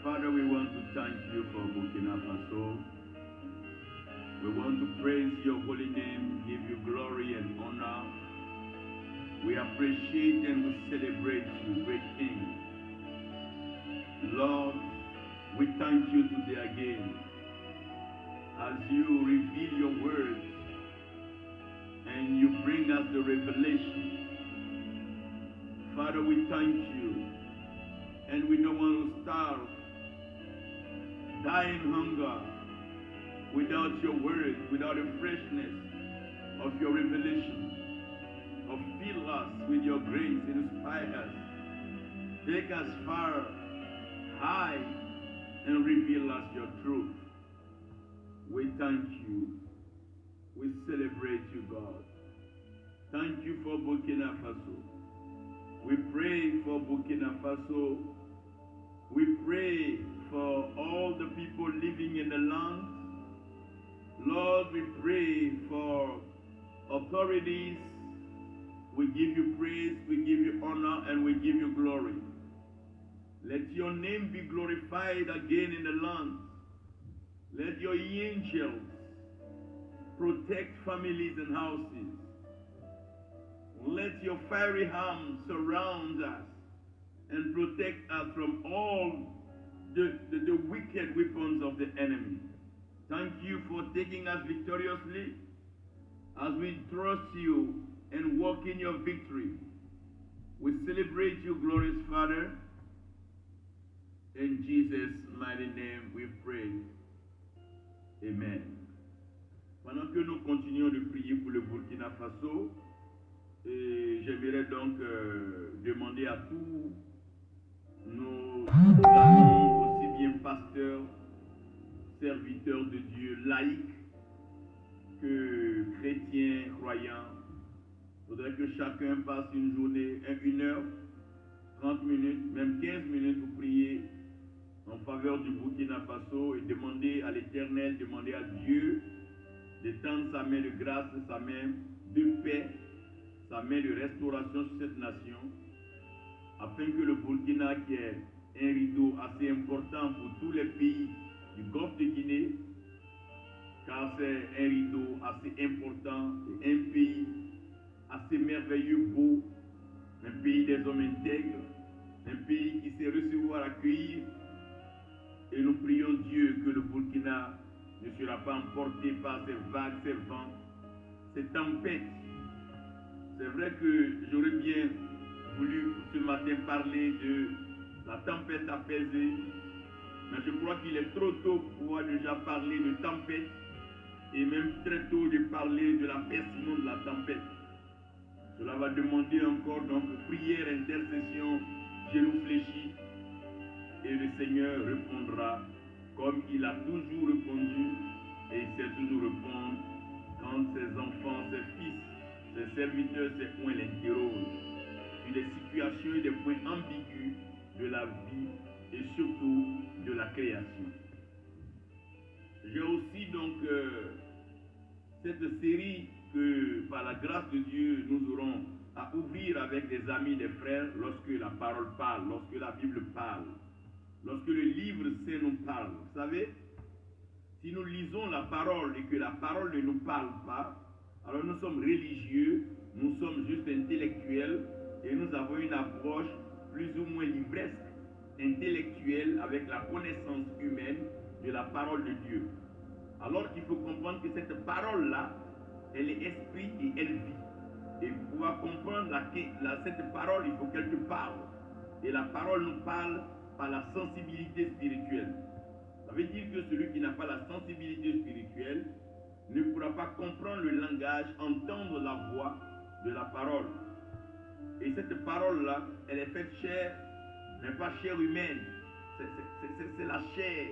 Father, we want to thank you for Burkina Faso. We want to praise your holy name, give you glory and honor. We appreciate and we celebrate you, great King. Lord, we thank you today again as you reveal your words and you bring us the revelation. Father, we thank you, and we don't want to starve, die in hunger without your word, without the freshness of your revelation. Of fill us with your grace, inspire us, take us far, high, and reveal us your truth. We thank you. We celebrate you, God. Thank you for Burkina Faso. We pray for Burkina Faso. We pray for all the people living in the land. Lord, we pray for authorities. We give you praise, we give you honor, and we give you glory. Let your name be glorified again in the land. Let your angels protect families and houses. Let your fiery arm surround us and protect us from all the wicked weapons of the enemy. Thank you for taking us victoriously as we trust you and walk in your victory. We celebrate you, glorious Father. In Jesus' mighty name we pray. Amen. Pendant que nous continuons de prier pour le Burkina Faso, j'aimerais donc demander à tous nos amis, aussi bien pasteurs, serviteurs de Dieu, laïcs, que chrétiens, croyants. Il faudrait que chacun passe une journée, 1 heure, 30 minutes, même 15 minutes pour prier en faveur du Burkina Faso et demander à l'Éternel, demander à Dieu d'étendre sa main de grâce, sa main de paix, sa main de restauration sur cette nation, afin que le Burkina, qui est un rideau assez important pour tous les pays du Golfe de Guinée, car c'est un rideau assez important et un pays assez merveilleux, beau, un pays des hommes intègres, un pays qui sait recevoir, accueillir. Et nous prions Dieu que le Burkina ne sera pas emporté par ces vagues, ces vents, ces tempêtes. C'est vrai que j'aurais bien voulu ce matin parler de la tempête apaisée, mais je crois qu'il est trop tôt pour pouvoir déjà parler de tempête et même très tôt de parler de l'apaisement de la tempête. Cela va demander encore donc prière, intercession, genoux fléchis, et le Seigneur répondra comme il a toujours répondu, et il sait toujours répondre quand ses enfants, ses fils, ses serviteurs, ses points l'interrogent sur des situations et des points ambigus de la vie et surtout de la création. J'ai aussi donc cette série que par la grâce de Dieu nous aurons à ouvrir avec des amis, des frères, lorsque la parole parle, lorsque la Bible parle, lorsque le livre saint nous parle. Vous savez, si nous lisons la parole et que la parole ne nous parle pas, alors nous sommes religieux, nous sommes juste intellectuels et nous avons une approche plus ou moins livresque, intellectuelle, avec la connaissance humaine de la parole de Dieu. Alors qu'il faut comprendre que cette parole-là, elle est esprit et elle vit. Et pour pouvoir comprendre cette parole, il faut qu'elle te parle. Et la parole nous parle par la sensibilité spirituelle. Ça veut dire que celui qui n'a pas la sensibilité spirituelle ne pourra pas comprendre le langage, entendre la voix de la parole. Et cette parole-là, elle est faite chair mais pas chair humaine. C'est la chair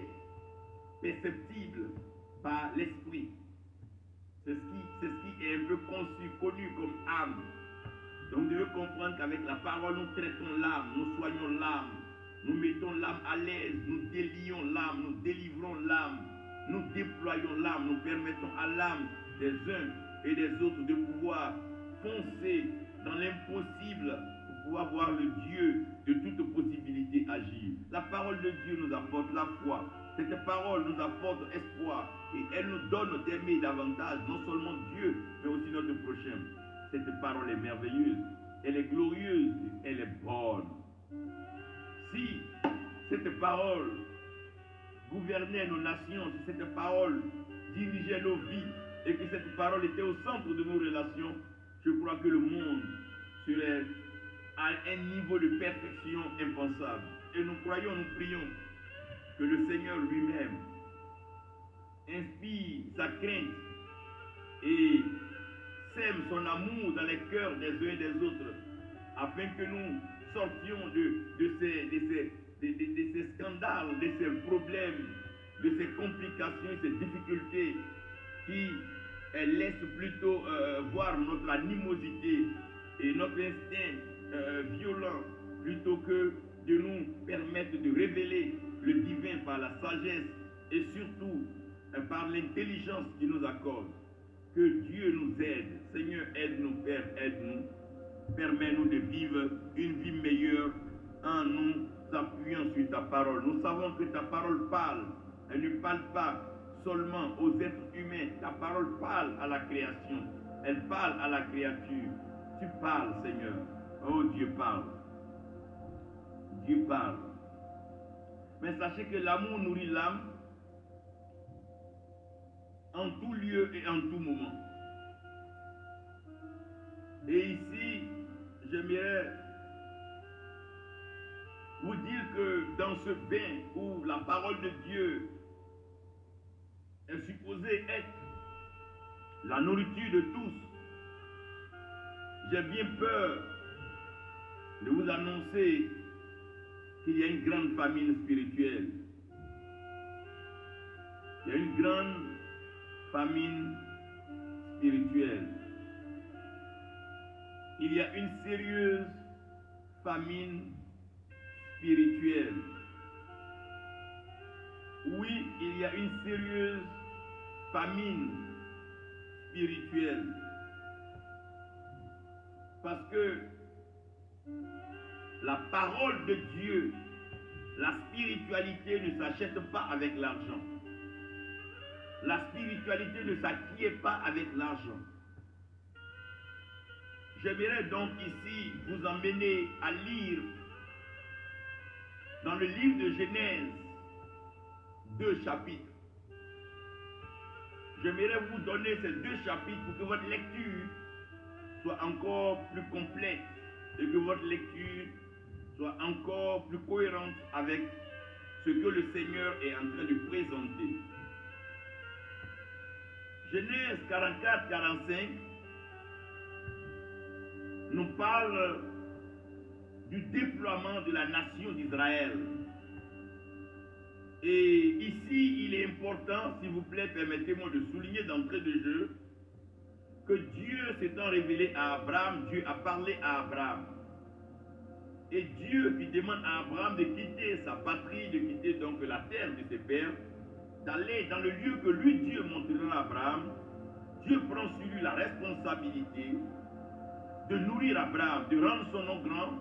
perceptible par l'esprit. C'est ce qui est un peu connu comme âme. Donc vous devez comprendre qu'avec la parole, nous traitons l'âme, nous soignons l'âme, nous mettons l'âme à l'aise, nous délions l'âme, nous délivrons l'âme, nous déployons l'âme, nous permettons à l'âme des uns et des autres de pouvoir foncer dans l'impossible pour pouvoir voir le Dieu de toute possibilité agir. La parole de Dieu nous apporte la foi. Cette parole nous apporte espoir et elle nous donne d'aimer davantage non seulement Dieu, mais aussi notre prochain. Cette parole est merveilleuse, elle est glorieuse, elle est bonne. Si cette parole gouvernait nos nations, si cette parole dirigeait nos vies et que cette parole était au centre de nos relations, je crois que le monde serait à un niveau de perfection impensable. Et nous croyons, nous prions que le Seigneur lui-même inspire sa crainte et sème son amour dans les cœurs des uns et des autres, afin que nous sortions de ces scandales, de ces problèmes, de ces complications, ces difficultés qui laissent plutôt voir notre animosité et notre instinct violent, plutôt que de nous permettre de révéler le divin par la sagesse et surtout par l'intelligence qu'il nous accorde. Que Dieu nous aide. Seigneur, aide-nous, Père, aide-nous. Permets-nous de vivre une vie meilleure en nous appuyant sur ta parole. Nous savons que ta parole parle. Elle ne parle pas seulement aux êtres humains. Ta parole parle à la création. Elle parle à la créature. Tu parles, Seigneur. Oh, Dieu parle. Dieu parle. Mais sachez que l'amour nourrit l'âme en tout lieu et en tout moment. Et ici, j'aimerais vous dire que dans ce bain où la parole de Dieu est supposée être la nourriture de tous, j'ai bien peur de vous annoncer qu'il y a une grande famine spirituelle. Il y a une grande famine spirituelle. Il y a une sérieuse famine spirituelle. Oui, il y a une sérieuse famine spirituelle. Parce que la parole de Dieu, la spiritualité ne s'achète pas avec l'argent. La spiritualité ne s'acquiert pas avec l'argent. J'aimerais donc ici vous emmener à lire dans le livre de Genèse 2 chapitres. J'aimerais vous donner ces 2 chapitres pour que votre lecture soit encore plus complète et que votre lecture soit encore plus cohérente avec ce que le Seigneur est en train de présenter. Genèse 44-45 nous parle du déploiement de la nation d'Israël. Et ici, il est important, s'il vous plaît, permettez-moi de souligner d'entrée de jeu, que Dieu s'étant révélé à Abraham, Dieu a parlé à Abraham. Et Dieu qui demande à Abraham de quitter sa patrie, de quitter donc la terre de ses pères, d'aller dans le lieu que lui, Dieu montrera à Abraham. Dieu prend sur lui la responsabilité de nourrir Abraham, de rendre son nom grand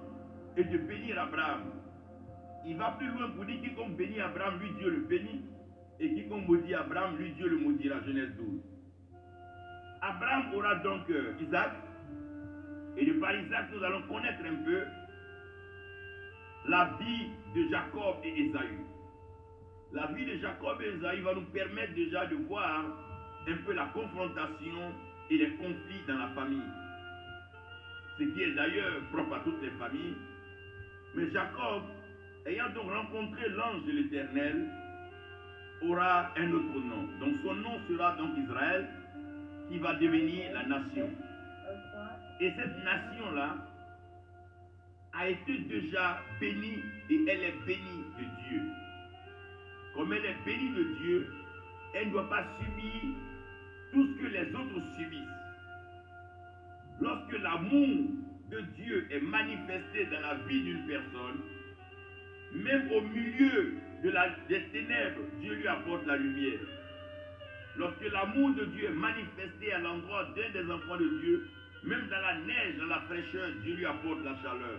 et de bénir Abraham. Il va plus loin pour dire quiconque bénit Abraham, lui Dieu le bénit, et quiconque maudit Abraham, lui Dieu le maudira. Genèse 12. Abraham aura donc Isaac, et de par Isaac, nous allons connaître un peu la vie de Jacob et Ésaü. La vie de Jacob et Ésaü va nous permettre déjà de voir un peu la confrontation et les conflits dans la famille. Ce qui est d'ailleurs propre à toutes les familles. Mais Jacob, ayant donc rencontré l'ange de l'Éternel, aura un autre nom. Donc son nom sera donc Israël, qui va devenir la nation. Et cette nation-là a été déjà bénie et elle est bénie de Dieu. Comme elle est bénie de Dieu, elle ne doit pas subir tout ce que les autres subissent. Lorsque l'amour de Dieu est manifesté dans la vie d'une personne, même au milieu des ténèbres, Dieu lui apporte la lumière. Lorsque l'amour de Dieu est manifesté à l'endroit d'un des enfants de Dieu, même dans la neige, dans la fraîcheur, Dieu lui apporte la chaleur.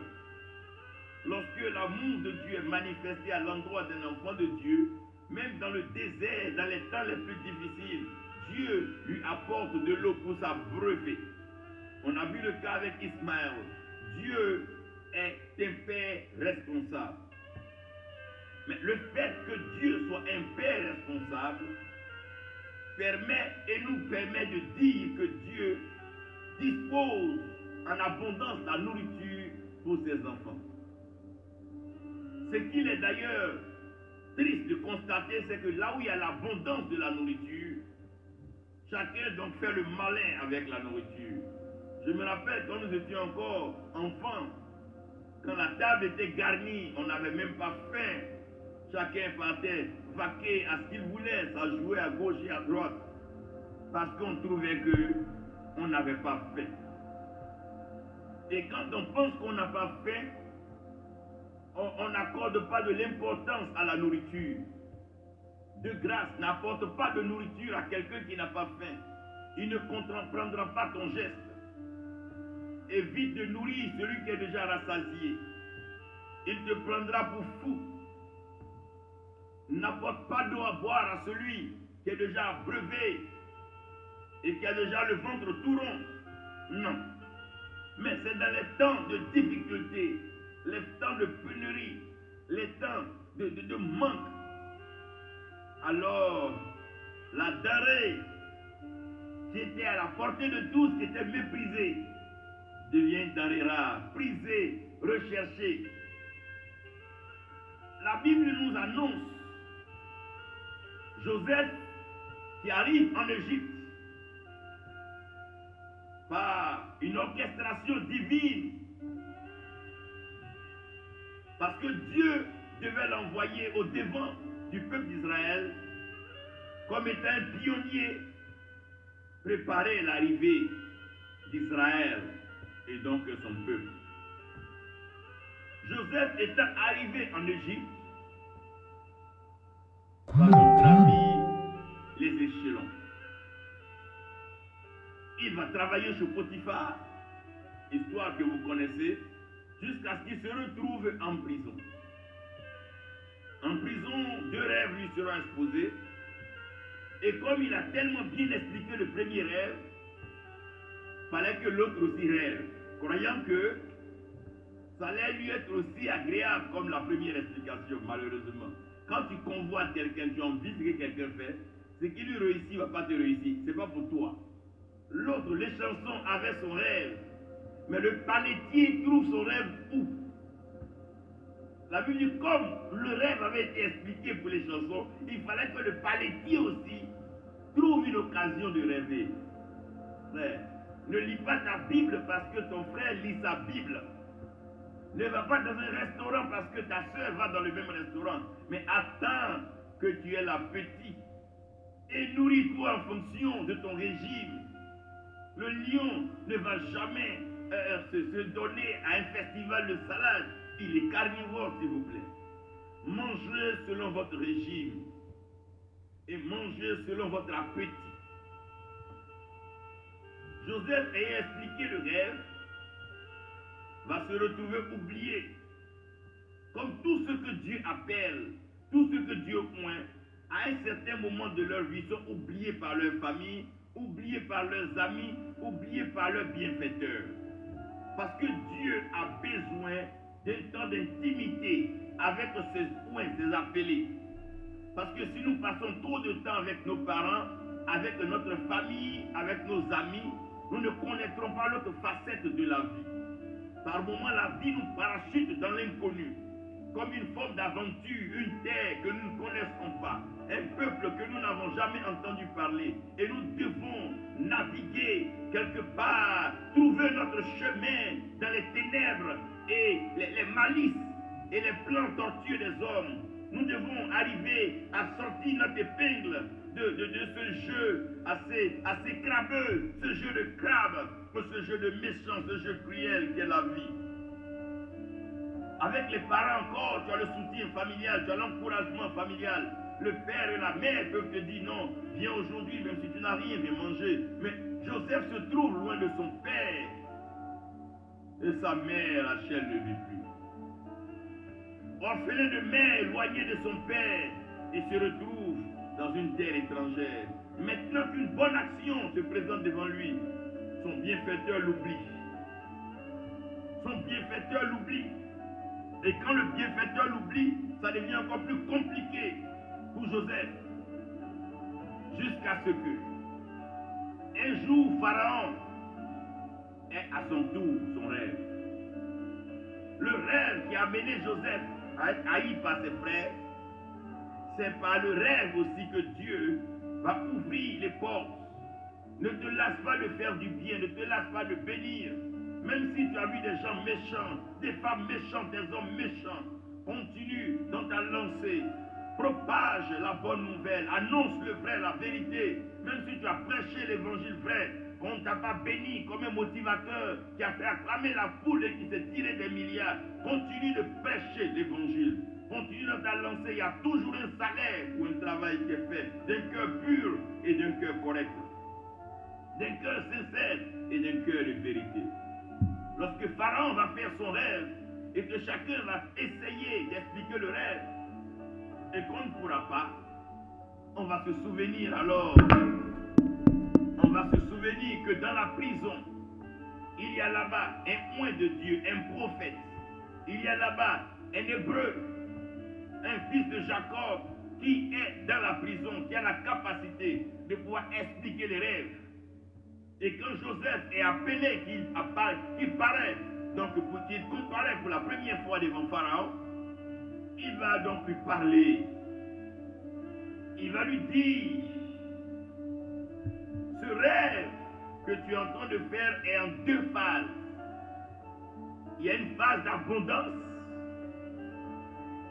Lorsque l'amour de Dieu est manifesté à l'endroit d'un enfant de Dieu, même dans le désert, dans les temps les plus difficiles, Dieu lui apporte de l'eau pour s'abreuver. On a vu le cas avec Ismaël. Dieu est un père responsable. Mais le fait que Dieu soit un père responsable nous permet de dire que Dieu dispose en abondance la nourriture pour ses enfants. Ce qu'il est d'ailleurs triste de constater, c'est que là où il y a l'abondance de la nourriture, chacun donc fait le malin avec la nourriture. Je me rappelle quand nous étions encore enfants, quand la table était garnie, on n'avait même pas faim. Chacun partait vaquer à ce qu'il voulait, ça jouait à gauche et à droite, parce qu'on trouvait qu'on n'avait pas faim. Et quand on pense qu'on n'a pas faim, on n'accorde pas de l'importance à la nourriture. De grâce, n'apporte pas de nourriture à quelqu'un qui n'a pas faim. Il ne comprendra pas ton geste. Évite de nourrir celui qui est déjà rassasié. Il te prendra pour fou. N'apporte pas d'eau à boire à celui qui est déjà abreuvé et qui a déjà le ventre tout rond. Non. Mais c'est dans les temps de difficulté, les temps de pénurie, les temps de manque. Alors, la denrée qui était à la portée de tous, qui était méprisée, devient denrée rare, prisée, recherchée. La Bible nous annonce Joseph qui arrive en Égypte par une orchestration divine, parce que Dieu devait l'envoyer au devant du peuple d'Israël comme étant un pionnier, préparer l'arrivée d'Israël et donc son peuple. Joseph étant arrivé en Égypte, va donc gravir les échelons. Il va travailler chez Potiphar, histoire que vous connaissez, jusqu'à ce qu'il se retrouve en prison. En prison, 2 rêves lui seront exposés. Et comme il a tellement bien expliqué le premier rêve, il fallait que l'autre aussi rêve, croyant que ça allait lui être aussi agréable comme la première explication, malheureusement. Quand tu convoites quelqu'un, tu as envie de ce que quelqu'un fait, ce qui lui réussit ne va pas te réussir, ce n'est pas pour toi. L'autre, les chansons, avait son rêve, mais le palettier trouve son rêve où? La Bible dit, comme le rêve avait été expliqué pour les chansons, il fallait que le palettier aussi trouve une occasion de rêver. Frère, ne lis pas ta Bible parce que ton frère lit sa Bible. Ne va pas dans un restaurant parce que ta soeur va dans le même restaurant. Mais attends que tu aies l'appétit. Et nourris-toi en fonction de ton régime. Le lion ne va jamais se donner à un festival de salade. Il est carnivore, s'il vous plaît. Mangez selon votre régime. Et mangez selon votre appétit. Joseph ayant expliqué le rêve, va se retrouver oublié. Comme tout ce que Dieu appelle, tout ce que Dieu oint, à un certain moment de leur vie, sont oubliés par leur famille, oubliés par leurs amis, oubliés par leurs bienfaiteurs. Parce que Dieu a besoin d'un temps d'intimité avec ses oints, ses appelés. Parce que si nous passons trop de temps avec nos parents, avec notre famille, avec nos amis, nous ne connaîtrons pas l'autre facette de la vie. Par moments, la vie nous parachute dans l'inconnu. comme une forme d'aventure, une terre que nous ne connaissons pas, un peuple que nous n'avons jamais entendu parler. Et nous devons naviguer quelque part, trouver notre chemin dans les ténèbres et les malices et les plans tortueux des hommes. Nous devons arriver à sortir notre épingle de ce jeu assez crabeux, ce jeu de crabe, ce jeu de méchant, ce jeu cruel qu'est la vie. Avec les parents encore, tu as le soutien familial, tu as l'encouragement familial. Le père et la mère peuvent te dire non, viens aujourd'hui, même si tu n'as rien, viens manger. Mais Joseph se trouve loin de son père. Et sa mère, Rachel, ne vit plus. Orphelin de mère, éloigné de son père, et se retrouve dans une terre étrangère. Maintenant qu'une bonne action se présente devant lui, son bienfaiteur l'oublie. Son bienfaiteur l'oublie. Et quand le bienfaiteur l'oublie, ça devient encore plus compliqué pour Joseph. Jusqu'à ce que, un jour, Pharaon ait à son tour son rêve. Le rêve qui a mené Joseph à être haï par ses frères, c'est par le rêve aussi que Dieu va ouvrir les portes. Ne te lasse pas de faire du bien, ne te lasse pas de bénir. Même si tu as vu des gens méchants, des femmes méchantes, des hommes méchants, continue dans ta lancée. Propage la bonne nouvelle, annonce le vrai, la vérité. Même si tu as prêché l'évangile vrai, on ne t'a pas béni comme un motivateur qui a fait acclamer la foule et qui s'est tiré des milliards. Continue de prêcher l'évangile. Continue dans ta lancée. Il y a toujours un salaire pour un travail qui est fait d'un cœur pur et d'un cœur correct. D'un cœur sincère et d'un cœur de vérité. Lorsque Pharaon va faire son rêve et que chacun va essayer d'expliquer le rêve et qu'on ne pourra pas, on va se souvenir alors, on va se souvenir que dans la prison, il y a là-bas un oint de Dieu, un prophète. Il y a là-bas un hébreu, un fils de Jacob qui est dans la prison, qui a la capacité de pouvoir expliquer les rêves. Et quand Joseph est appelé, qu'il paraît, donc qu'il comparaît pour la première fois devant Pharaon, il va donc lui parler. Il va lui dire, ce rêve que tu es en train de faire est en deux phases. Il y a une phase d'abondance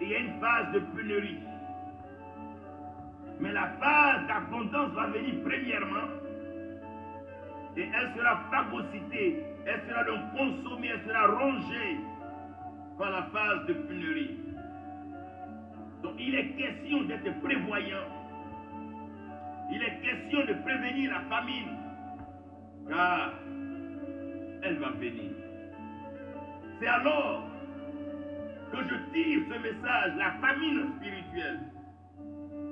et il y a une phase de pénurie. Mais la phase d'abondance va venir premièrement. Et elle sera phagocytée, elle sera donc consommée, elle sera rongée par la phase de pénurie. Donc il est question d'être prévoyant. Il est question de prévenir la famine. Car elle va venir. C'est alors que je tire ce message, la famine spirituelle.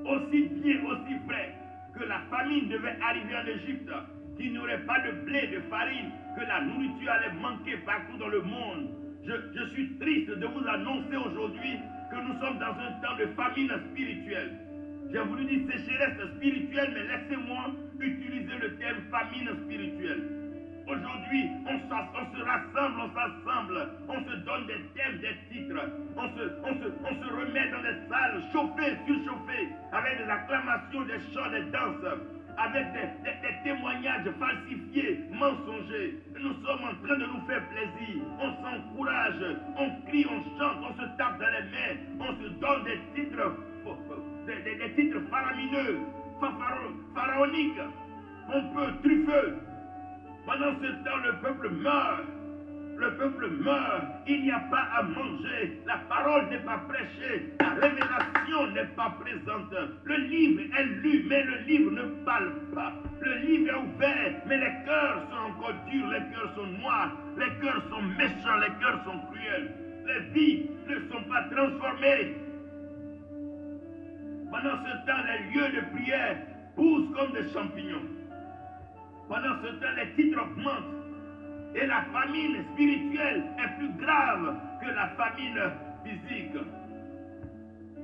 Aussi bien, aussi vrai que la famine devait arriver en Égypte, qu'il n'y aurait pas de blé, de farine, que la nourriture allait manquer partout dans le monde. Je suis triste de vous annoncer aujourd'hui que nous sommes dans un temps de famine spirituelle. J'ai voulu dire sécheresse spirituelle, mais laissez-moi utiliser le terme famine spirituelle. Aujourd'hui, on se rassemble, on s'assemble, on se donne des thèmes, des titres, on se remet dans des salles chauffées, surchauffées, avec des acclamations, des chants, des danses, avec des témoignages falsifiés, mensongers. Nous sommes en train de nous faire plaisir, on s'encourage, on crie, on chante, on se tape dans les mains, on se donne des titres faramineux, pharaoniques, pompeux, truffeux. Pendant ce temps, le peuple meurt. Le peuple meurt. Il n'y a pas à manger. La parole n'est pas prêchée. La révélation n'est pas présente. Le livre est lu, mais le livre ne parle pas. Le livre est ouvert, mais les cœurs sont encore durs. Les cœurs sont noirs. Les cœurs sont méchants. Les cœurs sont cruels. Les vies ne sont pas transformées. Pendant ce temps, les lieux de prière poussent comme des champignons. Pendant ce temps, les titres augmentent. Et la famine spirituelle est plus grave que la famine physique.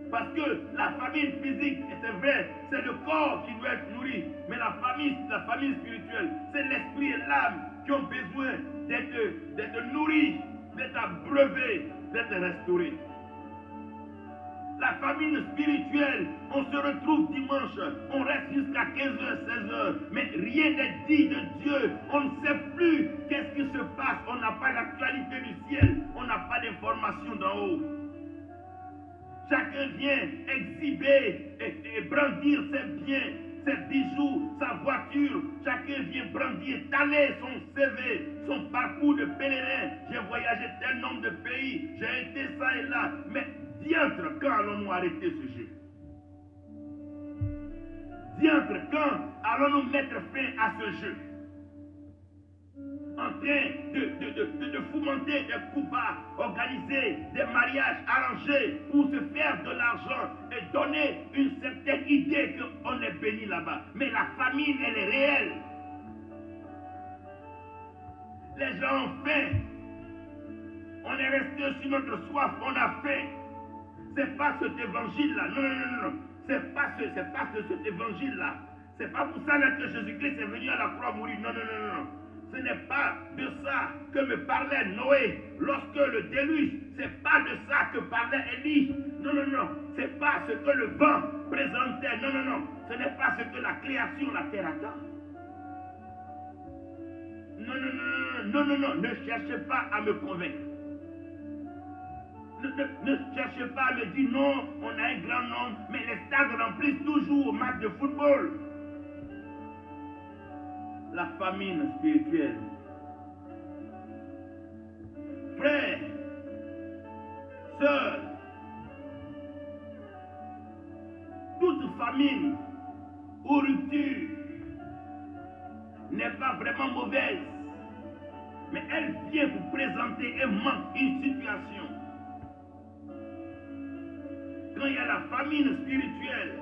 Parce que la famine physique, c'est vrai, c'est le corps qui doit être nourri. Mais la famine spirituelle, c'est l'esprit et l'âme qui ont besoin d'être nourris, d'être abreuvés, d'être restaurés. famine spirituelle, on se retrouve dimanche, on reste jusqu'à 15h, 16h, mais rien n'est dit de Dieu. On ne sait plus qu'est-ce qui se passe. On n'a pas l'actualité du ciel, on n'a pas d'informations d'en haut. Chacun vient exhiber et brandir ses biens, ses bijoux, sa voiture. Chacun vient brandir, étaler son CV, son parcours de pèlerin. J'ai voyagé tel nombre de pays, j'ai été ça et là. Mais diantre, quand allons-nous arrêter ce jeu? Diantre, quand allons-nous mettre fin à ce jeu? En train de fomenter des coups bas, organiser des mariages arrangés pour se faire de l'argent et donner une certaine idée qu'on est béni là-bas. Mais la famine, elle est réelle. Les gens ont faim. On est resté sur notre soif, on a faim. C'est pas cet évangile-là. Non. C'est pas cet évangile-là. C'est pas pour ça là que Jésus-Christ est venu à la croix mourir. Non. Ce n'est pas de ça que me parlait Noé lorsque le déluge. C'est pas de ça que parlait Élie. Non. C'est pas ce que le vent présentait. Non. Ce n'est pas ce que la création, la terre attend. Non. Ne cherchez pas à me convaincre. Ne cherchez pas à me dire non, on a un grand nombre, mais les stades remplissent toujours au match de football. La famine spirituelle. Frères, sœurs, toute famine ou rupture n'est pas vraiment mauvaise, mais elle vient vous présenter un manque, une situation. Quand il y a la famine spirituelle,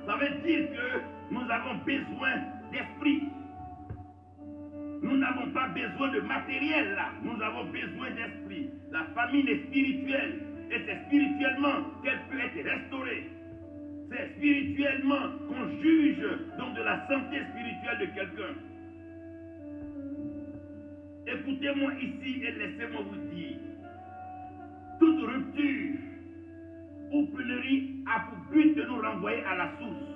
ça veut dire que nous avons besoin d'esprit. Nous n'avons pas besoin de matériel là, nous avons besoin d'esprit. La famine est spirituelle et c'est spirituellement qu'elle peut être restaurée. C'est spirituellement qu'on juge donc de la santé spirituelle de quelqu'un. Écoutez-moi ici et laissez-moi vous dire, toute rupture ou pénurie a pour but de nous renvoyer à la source.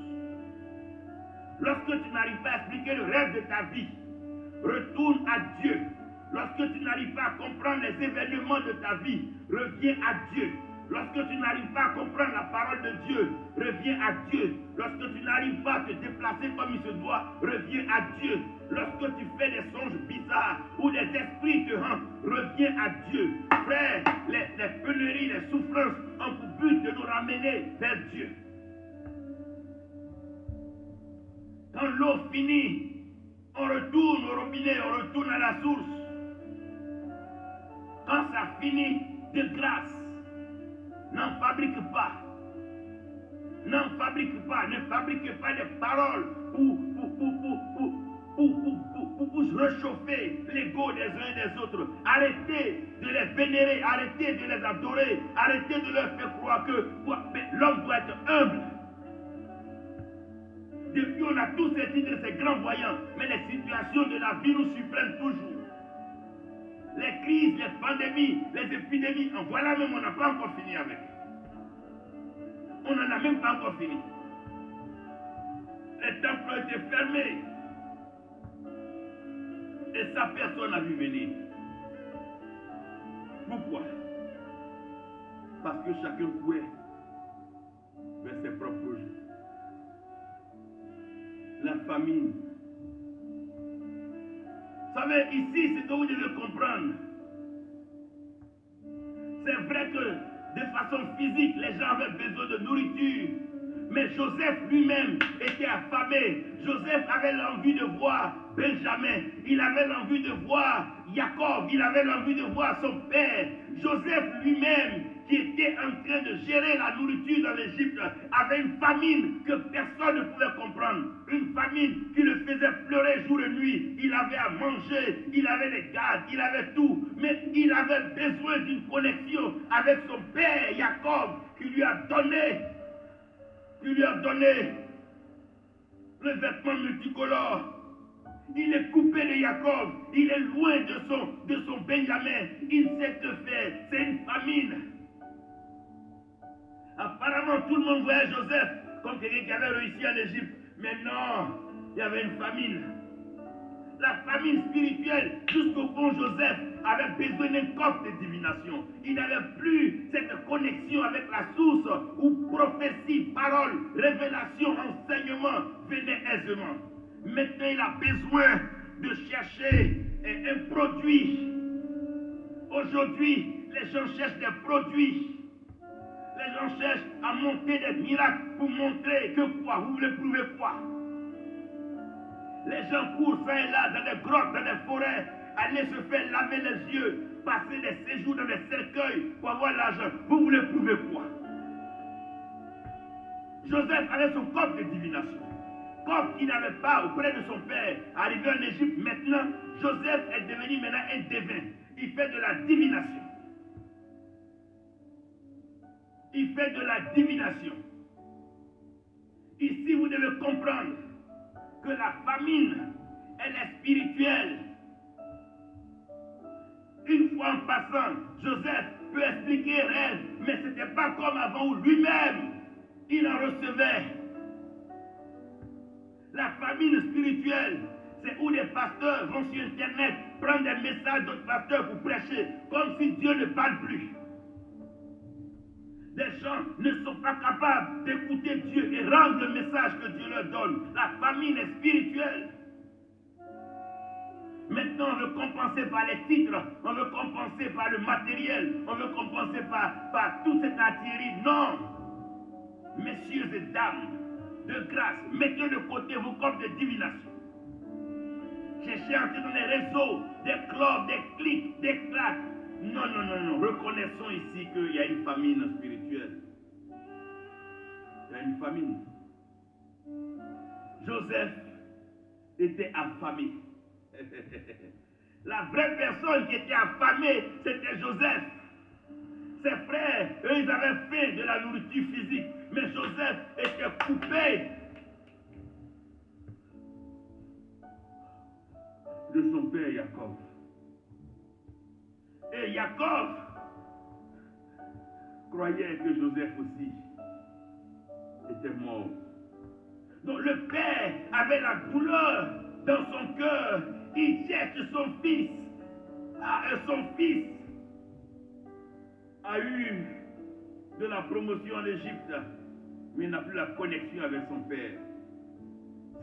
Lorsque tu n'arrives pas à expliquer le rêve de ta vie, retourne à Dieu. Lorsque tu n'arrives pas à comprendre les événements de ta vie, reviens à Dieu. Lorsque tu n'arrives pas à comprendre la parole de Dieu, reviens à Dieu. Lorsque tu n'arrives pas à te déplacer comme il se doit, reviens à Dieu. Lorsque tu fais des songes bizarres ou des esprits te hantent, reviens à Dieu. Frère, les pénuries, les souffrances ont pour but de nous ramener vers Dieu. Quand l'eau finit, on retourne au robinet, on retourne à la source. Quand ça finit, de grâce, n'en fabrique pas. N'en fabrique pas. Ne fabriquez pas des paroles pour réchauffer l'ego des uns et des autres. Arrêtez de les vénérer, arrêtez de les adorer, arrêtez de leur faire croire que l'homme doit être humble. Depuis, on a tous ces titres, ces grands voyants, mais les situations de la vie nous surprennent toujours. Les crises, les pandémies, les épidémies, en voilà même, on n'a pas encore fini avec. On n'en a même pas encore fini. Les temples ont été fermés. Et ça, personne n'a vu venir. Pourquoi? Parce que chacun courait vers ses propres projets. La famine. Vous savez, ici, c'est ce que vous devez comprendre. C'est vrai que de façon physique, les gens avaient besoin de nourriture. Mais Joseph lui-même était affamé. Joseph avait l'envie de voir Benjamin. Il avait l'envie de voir Jacob. Il avait l'envie de voir son père. Joseph lui-même, qui était en train de gérer la nourriture dans l'Égypte, avait une famine que personne ne pouvait comprendre. Une famine qui le faisait pleurer jour et nuit. Il avait à manger, il avait des gardes, il avait tout. Mais il avait besoin d'une connexion avec son père Jacob, qui lui a donné le vêtement multicolore. Il est coupé de Jacob, il est loin de son Benjamin. Il sait que faire, c'est une famine. Apparemment, tout le monde voyait Joseph comme quelqu'un qui avait réussi en Égypte. Mais non, il y avait une famine. La famine spirituelle, jusqu'au bon Joseph avait besoin d'un corps de divination. Il n'avait plus cette connexion avec la source où prophétie, parole, révélation, enseignement venaient aisément. Maintenant, il a besoin de chercher un produit. Aujourd'hui, les gens cherchent des produits. Les gens cherchent à monter des miracles pour montrer que quoi? Vous voulez prouver quoi? Les gens courent ça et là dans les grottes, dans les forêts, aller se faire laver les yeux, passer des séjours dans des cercueils pour avoir l'argent. Vous voulez prouver quoi? Joseph avait son corps de divination. Comme il n'avait pas auprès de son père, arrivé en Égypte, maintenant, Joseph est devenu maintenant un devin. Il fait de la divination. Il fait de la divination. Ici, vous devez comprendre que la famine, elle est spirituelle. Une fois en passant, Joseph peut expliquer un rêve, mais ce n'était pas comme avant où lui-même, il en recevait. La famine spirituelle, c'est où les pasteurs vont sur Internet prendre des messages d'autres pasteurs pour prêcher, comme si Dieu ne parle plus. Les gens ne sont pas capables d'écouter Dieu et rendre le message que Dieu leur donne. La famine est spirituelle. Maintenant, on veut compenser par les titres, on veut compenser par le matériel, on veut compenser par toute cette artillerie. Non! Messieurs et dames, de grâce, mettez de côté vos corps de divination. Cherchez à entrer dans les réseaux, des clubs, des clics, des claques. Non, non, non, non. Reconnaissons ici qu'il y a une famine spirituelle. Il y a une famine. Joseph était affamé. La vraie personne qui était affamée, c'était Joseph. Ses frères, eux, ils avaient faim de la nourriture physique. Mais Joseph était coupé de son père Jacob. Et Jacob croyait que Joseph aussi était mort. Donc le père avait la douleur dans son cœur. Il cherche son fils. Son fils a eu de la promotion en Égypte, mais il n'a plus la connexion avec son père.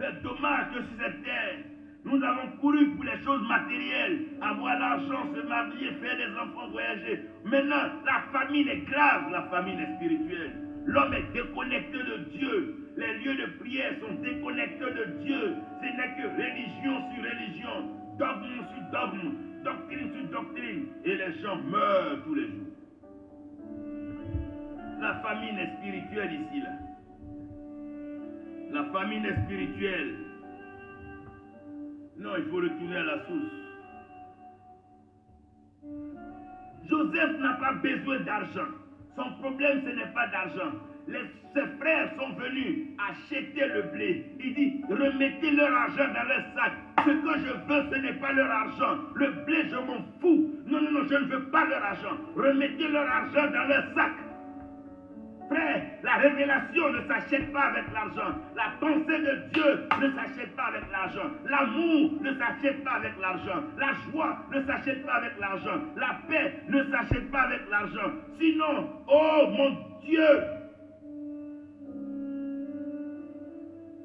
C'est dommage que sur cette terre, nous avons couru pour les choses matérielles, avoir l'argent, se marier, faire des enfants, voyager. Maintenant, la famine est grave, la famine est spirituelle. L'homme est déconnecté de Dieu. Les lieux de prière sont déconnectés de Dieu. Ce n'est que religion sur religion, dogme sur dogme, doctrine sur doctrine. Et les gens meurent tous les jours. La famine est spirituelle ici, là. La famine est spirituelle. Non, il faut retourner à la source. Joseph n'a pas besoin d'argent. Son problème, ce n'est pas d'argent. Ses frères sont venus acheter le blé. Il dit, remettez leur argent dans leur sac. Ce que je veux, ce n'est pas leur argent. Le blé, je m'en fous. Non, non, non, je ne veux pas leur argent. Remettez leur argent dans leur sac. Frère, la révélation ne s'achète pas avec l'argent. La pensée de Dieu ne s'achète pas avec l'argent. L'amour ne s'achète pas avec l'argent. La joie ne s'achète pas avec l'argent. La paix ne s'achète pas avec l'argent. Sinon, oh mon Dieu,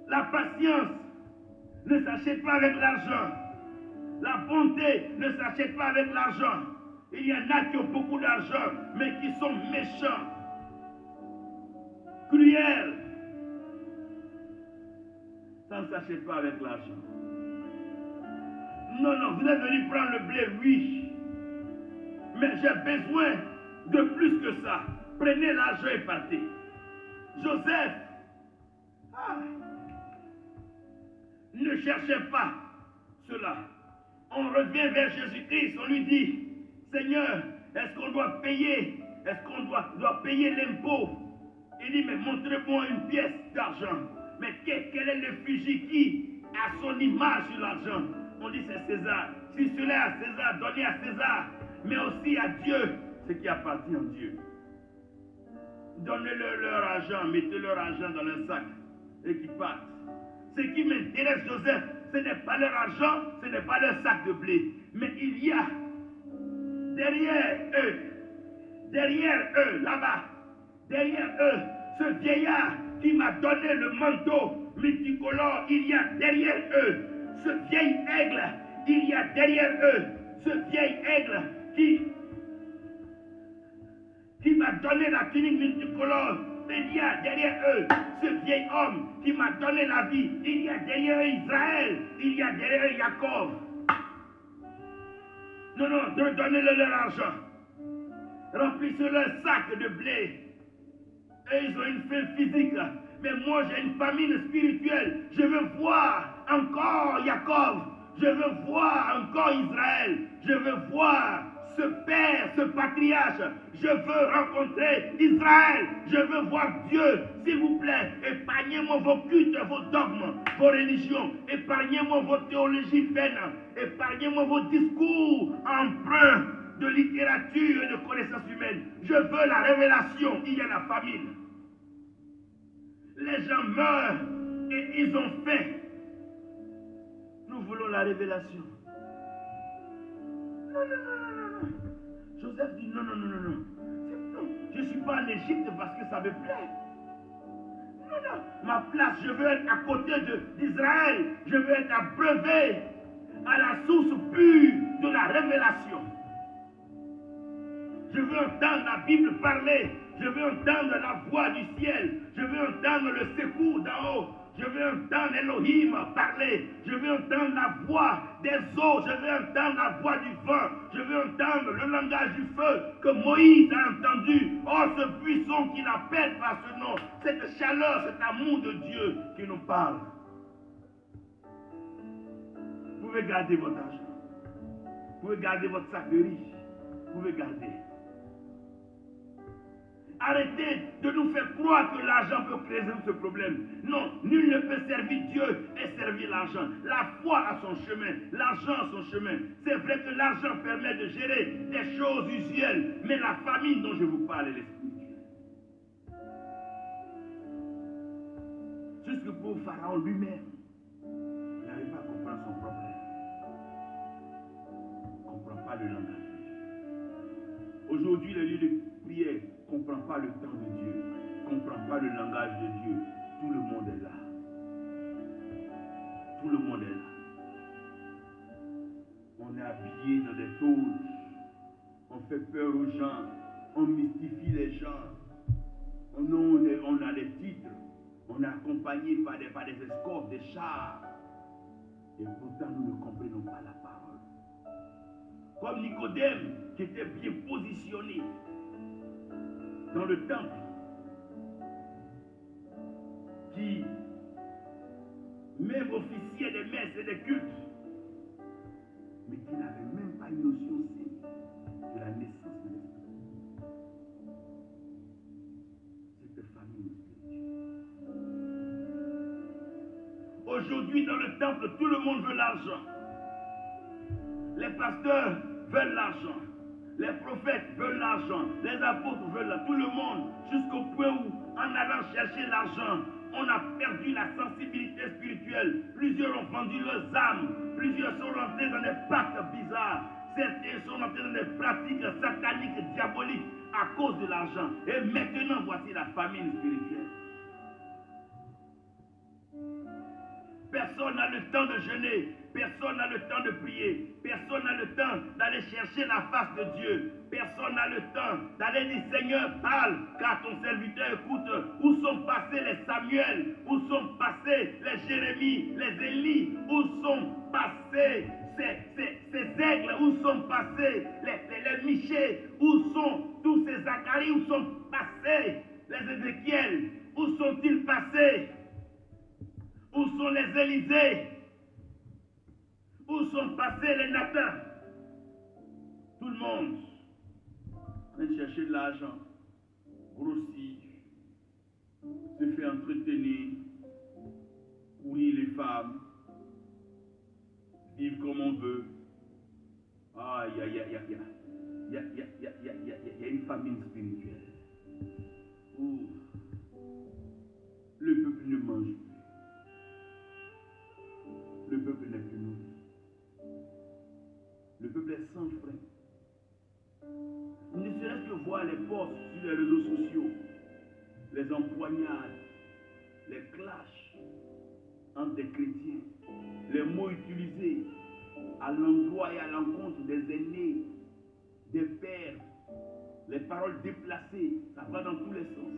la patience ne s'achète pas avec l'argent. La bonté ne s'achète pas avec l'argent. Il y en a qui ont beaucoup d'argent, mais qui sont méchants. Cruel. Ça ne s'achète pas avec l'argent. Non, non, vous êtes venu prendre le blé, oui. Mais j'ai besoin de plus que ça. Prenez l'argent et partez. Joseph, ne cherchez pas cela. On revient vers Jésus-Christ, on lui dit, Seigneur, est-ce qu'on doit payer? Est-ce qu'on doit payer l'impôt? Il dit, mais montrez-moi une pièce d'argent. Mais quel est l'effigie qui a son image sur l'argent? On dit, c'est César. Si cela est à César, donnez à César. Mais aussi à Dieu ce qui appartient à Dieu. donnez-leur leur argent, mettez leur argent dans leur sac et qu'ils partent. Ce qui m'intéresse, Joseph, ce n'est pas leur argent, ce n'est pas leur sac de blé, mais il y a derrière eux, là-bas, derrière eux, ce vieillard qui m'a donné le manteau multicolore, il y a derrière eux, ce vieil aigle, il y a derrière eux, ce vieil aigle qui m'a donné la tunique multicolore, il y a derrière eux, ce vieil homme qui m'a donné la vie, il y a derrière eux Israël, il y a derrière eux Jacob. Non, donnez-leur leur argent. Remplissez leur sac de blé. Et ils ont une faim physique. Mais moi, j'ai une famine spirituelle. Je veux voir encore Jacob. Je veux voir encore Israël. Je veux voir ce père, ce patriarche. Je veux rencontrer Israël. Je veux voir Dieu. S'il vous plaît, épargnez-moi vos cultes, vos dogmes, vos religions. Épargnez-moi vos théologies vaines. Épargnez-moi vos discours empreints de littérature et de connaissances humaines. Je veux la révélation. Il y a la famine. Les gens meurent et ils ont faim. Nous voulons la révélation. Non. Joseph dit non. Je ne suis pas en Égypte parce que ça me plaît. Non. Ma place, je veux être à côté d'Israël. Je veux être abreuvé à la source pure de la révélation. Je veux entendre la Bible parler. Je veux entendre la voix du ciel. Je veux entendre le secours d'en haut. Je veux entendre Elohim parler. Je veux entendre la voix des eaux. Je veux entendre la voix du vent. Je veux entendre le langage du feu que Moïse a entendu. Oh, ce buisson qui l'appelle par ce nom. Cette chaleur, cet amour de Dieu qui nous parle. Vous pouvez garder votre argent. Vous pouvez garder votre sac de riz. Vous pouvez garder. Arrêtez de nous faire croire que l'argent peut résoudre ce problème. Non, nul ne peut servir Dieu et servir l'argent. La foi a son chemin, l'argent a son chemin. C'est vrai que l'argent permet de gérer des choses usuelles, mais la famine dont je vous parle, elle est spirituelle. Jusque pour Pharaon lui-même, il n'arrive pas à comprendre son problème. Il ne comprend pas le langage de Dieu. Aujourd'hui, les lieux de prière ne comprend pas le temps de Dieu, ne comprend pas le langage de Dieu. Tout le monde est là. Tout le monde est là. On est habillé dans des toges. On fait peur aux gens. On mystifie les gens. On a des titres. On est accompagné par des escortes, des chars. Et pourtant, nous ne comprenons pas la parole. Comme Nicodème, qui était bien positionné dans le temple, qui même officiait des messes et des cultes, mais qui n'avait même pas une notion de la naissance de l'esprit. Cette famille spirituelle. Aujourd'hui, dans le temple, tout le monde veut l'argent. Les pasteurs veulent l'argent. Les prophètes veulent l'argent, les apôtres veulent l'argent, tout le monde, jusqu'au point où, en allant chercher l'argent, on a perdu la sensibilité spirituelle. Plusieurs ont vendu leurs âmes, plusieurs sont rentrés dans des pactes bizarres, certains sont rentrés dans des pratiques sataniques, diaboliques, à cause de l'argent. Et maintenant, voici la famine spirituelle. Personne n'a le temps de jeûner. Personne n'a le temps de prier. Personne n'a le temps d'aller chercher la face de Dieu. Personne n'a le temps d'aller dire Seigneur, parle, car ton serviteur écoute. Où sont passés les Samuel? Où sont passés les Jérémie, les Élie? Où sont passés ces aigles? Où sont passés les Michée? Où sont tous ces Zacharie? Où sont passés les Ézéchiel? Où sont-ils passés? Où sont les Élysées? Où sont passés les Nathan? Tout le monde en train de chercher de l'argent, grossir, se fait entretenir, courir les femmes, vivre comme on veut. Ah, il y a une famine spirituelle. Où sociaux, les empoignades, les clashs entre des chrétiens, les mots utilisés à l'endroit et à l'encontre des aînés, des pères, les paroles déplacées, ça va dans tous les sens.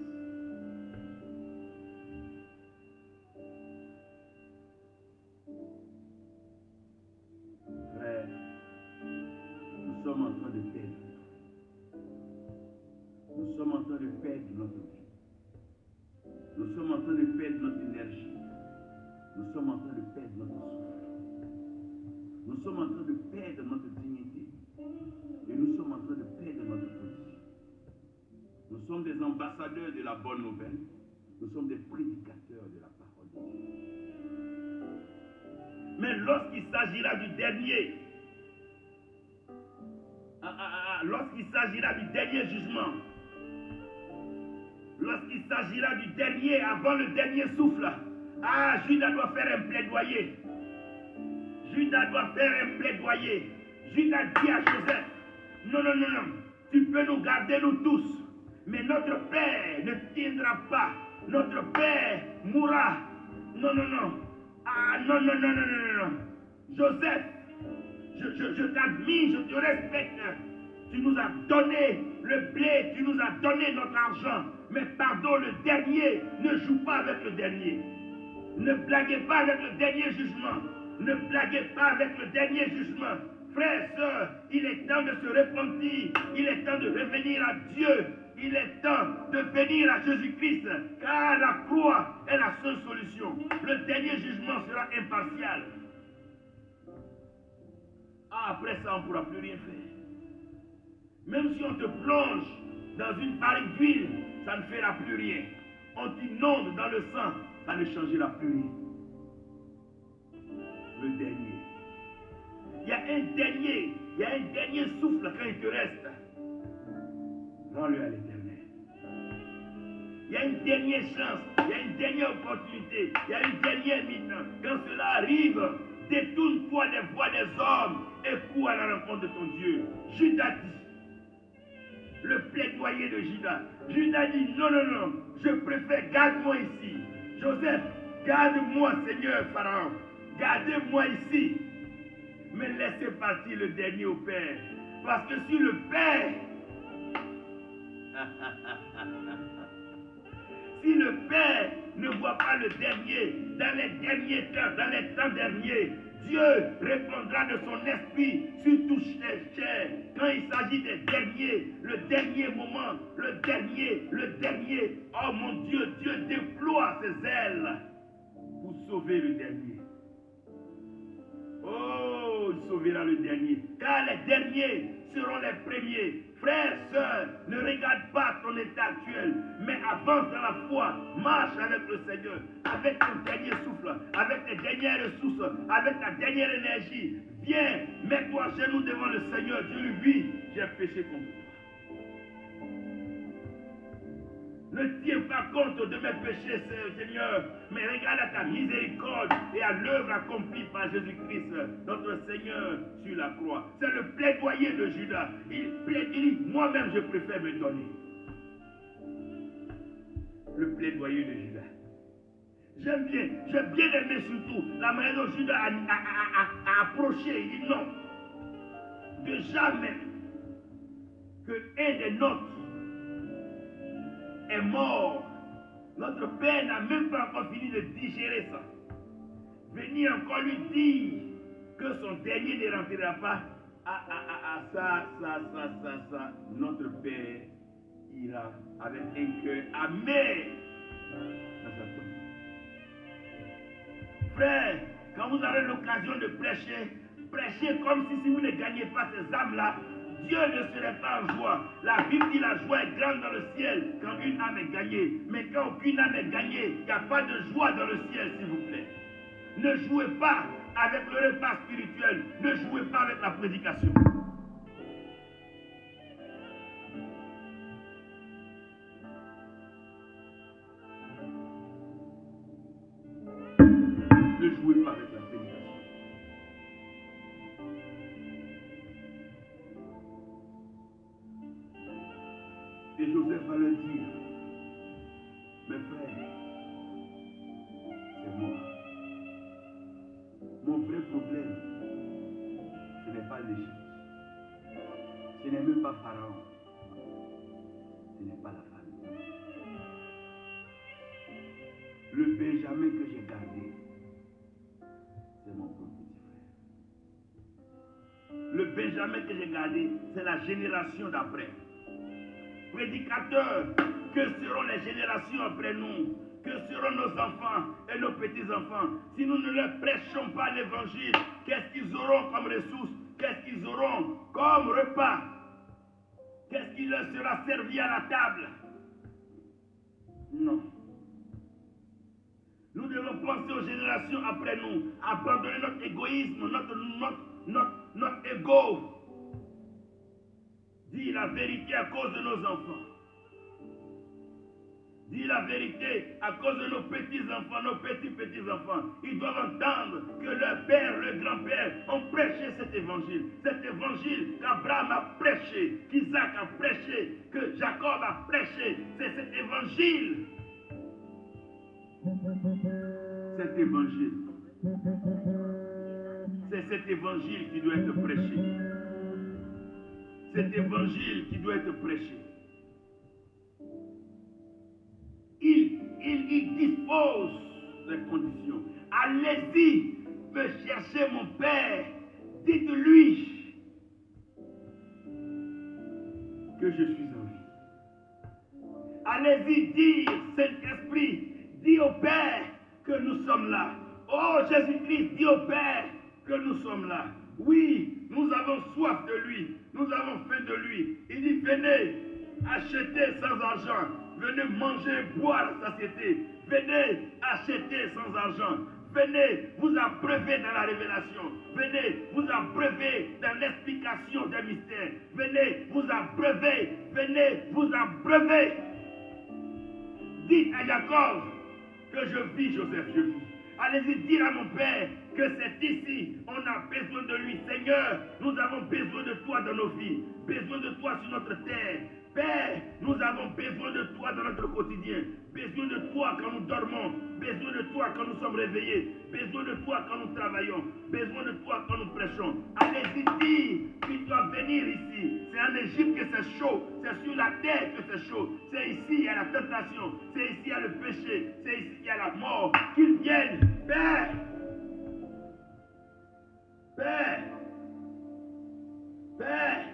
Frère, nous sommes en train de perdre. Nous sommes en train de perdre notre vie. Nous sommes en train de perdre notre énergie. Nous sommes en train de perdre notre souffle. Nous sommes en train de perdre notre dignité. Et nous sommes en train de perdre notre position. Nous sommes des ambassadeurs de la bonne nouvelle. Nous sommes des prédicateurs de la parole de Dieu. Mais lorsqu'il s'agira du dernier, lorsqu'il s'agira du dernier jugement, lorsqu'il s'agira du dernier, avant le dernier souffle, Judas doit faire un plaidoyer. Judas doit faire un plaidoyer. Judas dit à Joseph, non, tu peux nous garder nous tous, mais notre père ne tiendra pas. Notre père mourra. Non. Joseph, je t'admire, je te respecte. Tu nous as donné le blé, tu nous as donné notre argent. Mais pardon, le dernier, ne joue pas avec le dernier. Ne blaguez pas avec le dernier jugement. Ne blaguez pas avec le dernier jugement. Frères, sœurs, il est temps de se repentir. Il est temps de revenir à Dieu. Il est temps de venir à Jésus-Christ. Car la croix est la seule solution. Le dernier jugement sera impartial. Après ça, on ne pourra plus rien faire. Même si on te plonge dans une barrique d'huile, ça ne fera plus rien. On t'inonde dans le sang, ça ne changera plus rien. Le dernier. Il y a un dernier souffle quand il te reste. Rends-le à l'Éternel. Il y a une dernière chance, il y a une dernière opportunité, il y a une dernière minute. Quand cela arrive, détourne-toi des voies des hommes et cours à la rencontre de ton Dieu. Judas dit, le plaidoyer de Judas. Judas dit, non, je préfère, garde-moi ici. Joseph, garde-moi, Seigneur Pharaon. Gardez-moi ici. Mais laissez partir le dernier au Père. Parce que si le Père, si le Père ne voit pas le dernier, dans les derniers temps, dans les temps derniers, Dieu répondra de son esprit sur toutes les chairs. Quand il s'agit des derniers, le dernier moment, le dernier, oh mon Dieu, Dieu déploie ses ailes pour sauver le dernier. Oh, il sauvera le dernier. Car les derniers seront les premiers. Frères, sœurs, ne regarde pas ton état actuel, mais avance dans la foi. Marche avec le Seigneur, avec ton dernier souffle, avec tes dernières ressources, avec ta dernière énergie. Viens, mets-toi à genoux devant le Seigneur. Dis-lui, oui, j'ai péché contre toi. Ne tiens pas compte de mes péchés, Seigneur, mais regarde à ta miséricorde et à l'œuvre accomplie par Jésus-Christ, notre Seigneur, sur la croix. C'est le plaidoyer de Judas. Il dit, moi-même je préfère me donner. Le plaidoyer de Judas. J'ai bien aimé surtout la manière dont Judas a approché. Il dit non, de jamais qu'un des nôtres est mort. Notre Père n'a même pas encore fini de digérer ça. Venir encore lui dire que son dernier ne rentrera pas. Ça. Notre Père ira avec un cœur amer dans sa tombe. Frère, quand vous avez l'occasion de prêcher, prêchez comme si vous ne gagnez pas ces âmes-là. Dieu ne serait pas en joie. La Bible dit la joie est grande dans le ciel quand une âme est gagnée. Mais quand aucune âme est gagnée, il n'y a pas de joie dans le ciel, s'il vous plaît. Ne jouez pas avec le repas spirituel. Ne jouez pas avec la prédication. Ne jouez pas avec la prédication. Et Joseph va leur dire, vrai problème, ce n'est pas l'Égypte. Ce n'est même pas Pharaon. Ce n'est pas la famille. Le Benjamin que j'ai gardé, c'est mon petit frère. Le Benjamin que j'ai gardé, c'est la génération d'après. Prédicateurs, que seront les générations après nous? Que seront nos enfants et nos petits-enfants? Si nous ne leur prêchons pas l'évangile, qu'est-ce qu'ils auront comme ressources? Qu'est-ce qu'ils auront comme repas? Qu'est-ce qui leur sera servi à la table? Non. Nous devons penser aux générations après nous, abandonner notre égoïsme, notre ego. Dire la vérité à cause de nos enfants. Dire la vérité à cause de nos petits-enfants, nos petits-petits-enfants. Ils doivent entendre que leur père, leur grand-père ont prêché cet évangile. Cet évangile qu'Abraham a prêché, qu'Isaac a prêché, que Jacob a prêché. C'est cet évangile. Cet évangile. C'est cet évangile qui doit être prêché. Cet évangile qui doit être prêché. Il dispose des conditions. Allez-y, me chercher mon Père. Dites-lui que je suis en vie. Allez-y dire, Saint-Esprit, dis au Père que nous sommes là. Oh Jésus-Christ, dis au Père que nous sommes là. Oui, nous avons soif de lui. Nous avons faim de lui. Il dit, venez, achetez sans argent. Venez manger, boire la satiété. Venez acheter sans argent. Venez vous abreuver dans la révélation. Venez vous abreuver dans l'explication des mystères. Venez vous abreuver. Venez vous abreuver. Dites à Jacob que je vis, Joseph, je vis. Allez-y dire à mon Père que c'est ici, on a besoin de lui. Seigneur, nous avons besoin de toi dans nos vies, besoin de toi sur notre terre. Père, nous avons besoin de toi dans notre quotidien, besoin de toi quand nous dormons, besoin de toi quand nous sommes réveillés, besoin de toi quand nous travaillons, besoon de toi quand nous prêchons. Allez-y dire qu'il doit venir ici. C'est en Égypte que c'est chaud, c'est sur la terre que c'est chaud, c'est ici il y a la tentation, c'est ici il y a le péché, c'est ici il y a la mort. Qu'ils viennent, Père. Père, Père,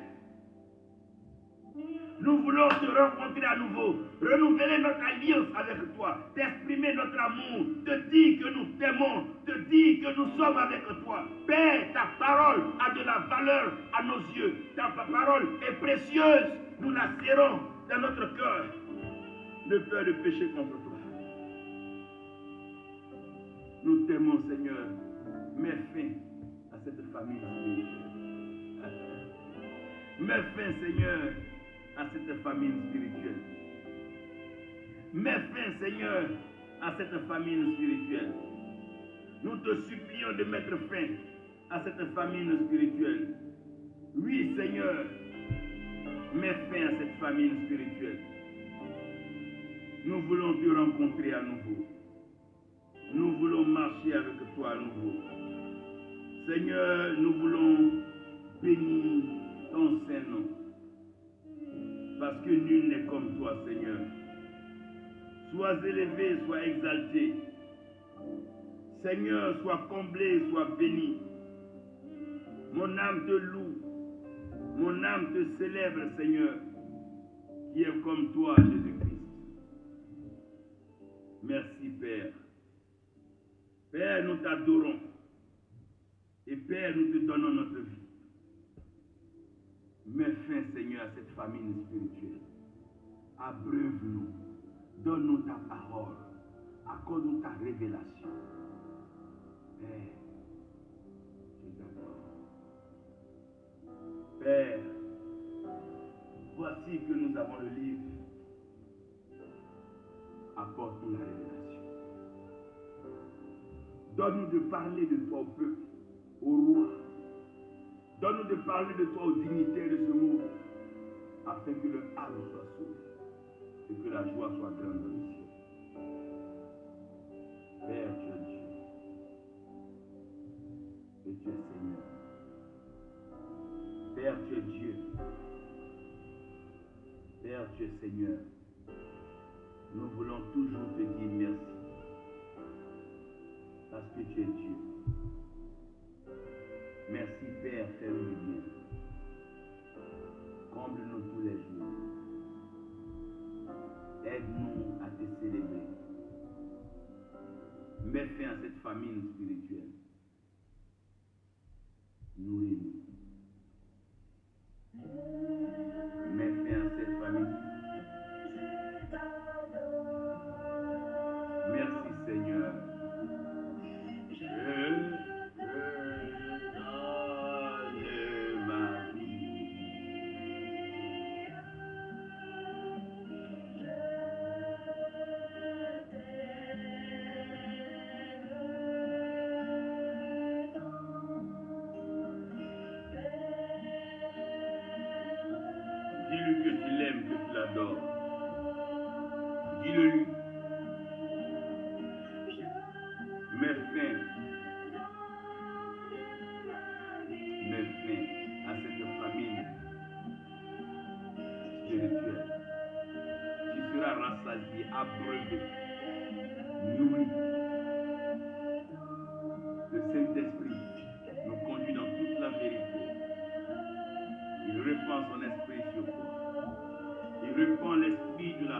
nous voulons te rencontrer à nouveau, renouveler notre alliance avec toi, t'exprimer notre amour, te dire que nous t'aimons, te dire que nous sommes avec toi. Père, ta parole a de la valeur à nos yeux, ta parole est précieuse, nous la serrons dans notre cœur, de peur de pécher contre toi. Nous t'aimons, Seigneur, mets fin à cette famille spirituelle. Mets fin, Seigneur, à cette famille spirituelle. Mets fin, Seigneur, à cette famille spirituelle. Nous te supplions de mettre fin à cette famille spirituelle. Oui, Seigneur, mets fin à cette famille spirituelle. Nous voulons te rencontrer à nouveau. Nous voulons marcher avec toi à nouveau. Seigneur, nous voulons bénir ton Saint-Nom. Parce que nul n'est comme toi, Seigneur. Sois élevé, sois exalté. Seigneur, sois comblé, sois béni. Mon âme te loue. Mon âme te célèbre, Seigneur, qui est comme toi, Jésus-Christ. Merci, Père. Père, nous t'adorons. Et Père, nous te donnons notre vie. Mets fin, Seigneur, à cette famille spirituelle. Abreuve-nous. Donne-nous ta parole. Accorde-nous ta révélation. Père, je t'adore. Père, voici que nous avons le livre. Apporte-nous la révélation. Donne-nous de parler de toi au peuple, au roi. Donne-nous de parler de toi aux dignitaires de ce monde, afin que leur âme soit sauvée et que la joie soit grande dans le ciel. Père, tu es Dieu. tu es Seigneur. Père, tu es Dieu. Père, tu es Seigneur. Nous voulons toujours te dire merci. Parce que tu es Dieu. Merci Père, fais-nous du bien. Comble-nous tous les jours. Aide-nous à te célébrer. Mets fin à cette famine spirituelle. Nourris-nous. Mets fin à cette famine. Merci Seigneur. Dis-lui que tu l'aimes, que tu l'adores. Dis-le lui. Mets fin à cette famine spirituelle. Tu seras rassasié, abreuvé, nourri. Le Saint-Esprit nous conduit dans toute la vérité. Il répand son esprit sur toi. Il répand l'esprit de la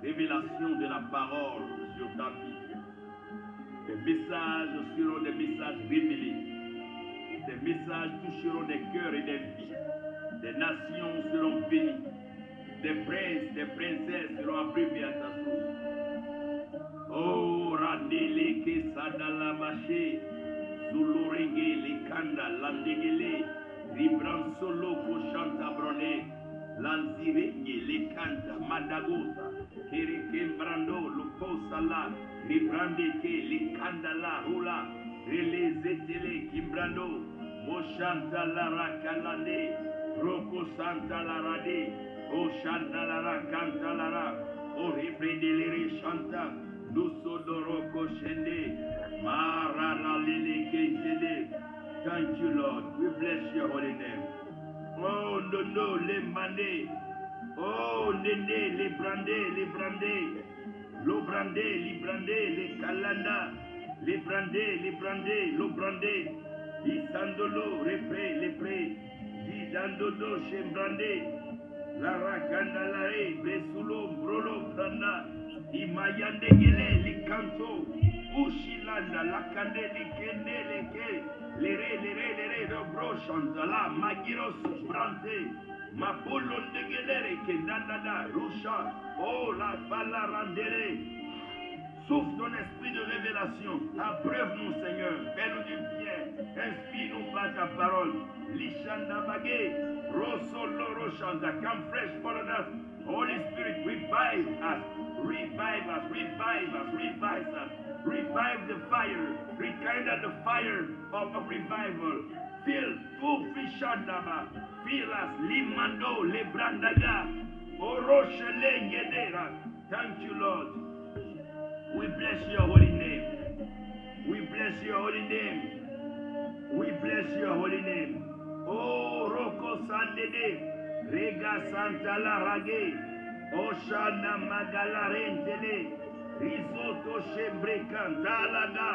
révélation de la parole sur ta vie. Tes messages seront des messages révélés. Tes messages toucheront des cœurs et des vies. Des nations seront bénies. Des princes, des princesses seront abreuvés à ta source. Oh, Radele Kesadala Maché, Zulurenge, Lekanda, Landegele, Ribran Solo, Koshanta Brone, Lanzirenge, Lekanda, Madagosa, Kereke Brando, Lupo Sala, Ribrande Ke, Lekanda La Rula, Rele Zetele, Kimbrando, Moshanta Lara Kalande, Roko Santa Larade, O Shanta Lara Canta Lara, O Repredelere Shanta, Dusodoroko Shende, Marala Lele Kejede. Thank you, Lord. We bless your holy name. Oh, no, le mane. Oh, nene, le brande. Lo brande, li brande, le calanda. Le brande, lo brande. Isandolo, repre, le pre. Didandodo, shembrande. La rakanda la e, besulo, brolo, branda. Imayande gele, li canto. Ushilanda, la kande, li kende, le ke. Lere, dobro, chantala, magiros, brante. Mapolo, negelere, ke nandada, rusha. Oh, la fala randere. Souffle ton esprit de révélation. Abreuve-nous, Seigneur. Fais-nous du bien. Inspire-nous par ta parole. Lishanda bagé. Rosolo roshanda. Come fresh for us. Holy Spirit, revive us. Revive us. Revive the fire. Rekindle the fire of revival. Fill Fishandaba. Fill us. Limando, Lebrandaga. Oroshele Yedera. Thank you, Lord. We bless your holy name. We bless your holy name. We bless your holy name. Oh, Roko Sandede, Rega Santa La Rage, Oshana Magala Rentele, Risotto Shembre Cantalaga,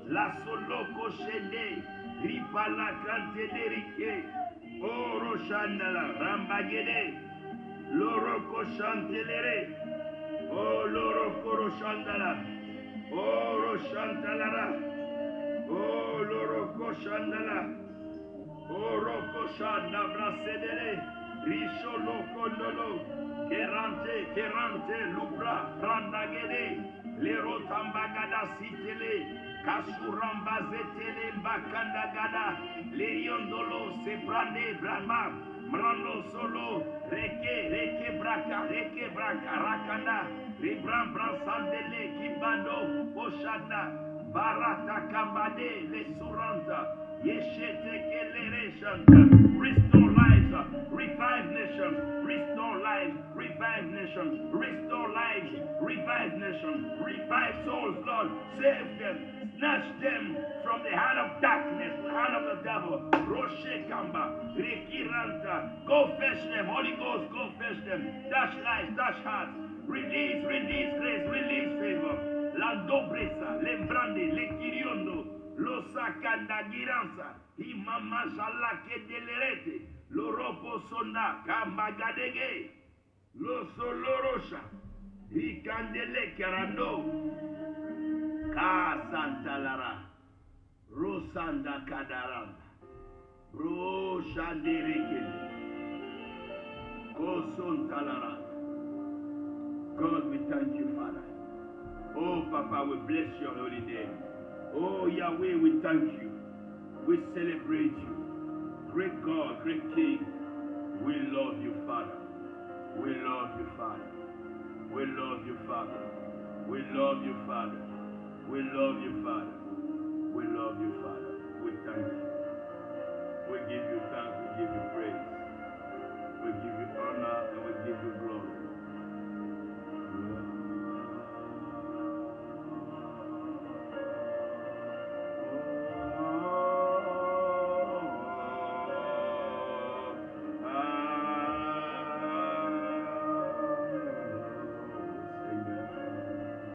La Soloco Shende, Ripala Cantelerike, Oh, Roshandala, Rambagede, Loroko Chantelere. Oh, Loro Koro Shandala. Oh, Roshantalara. Oh, Loro Koshandala. Oh, Roko Shanda Brasedere. Risho Lokondolo. Kerante, Lubra, Brandagede. Lero Tambagada Sitele. Kasuramba Zetele Bakandagada. Leriondolo Sebrande Brahma. Mrando solo, reke braka, rakanda, ribran bransandele, kibando, oshada, barata kambade, le suranta, yeshete kelere shanta, restore lives, revive nations, restore lives, revive revive nations, restore lives, revive nations, revive souls, Lord, save them, snatch them from the hand of darkness, the hand of the devil. Roche Kamba, Rekiranta, go fetch them, Holy Ghost, go fetch them, touch lives, touch hearts, release grace, release favor. La dobresa, lembrandi, le kiriondo, lo sakanda giranza, imama shalake delerete, lo ropo sonda, kamagadege, lo solorosha, ikandele karando, ka santa lara, rosanda kadaranda, roshandereke, o sontalara. God, we thank you, Father. Oh, Papa, we bless your holy name. Oh, Yahweh, we thank you. We celebrate you. Great God, great King. We love you, Father. We love you, Father. We love you, Father. We love you, Father. We love you, Father. We love you, Father. We thank you. We give you thanks. We give you praise. We give you honor and we give you glory.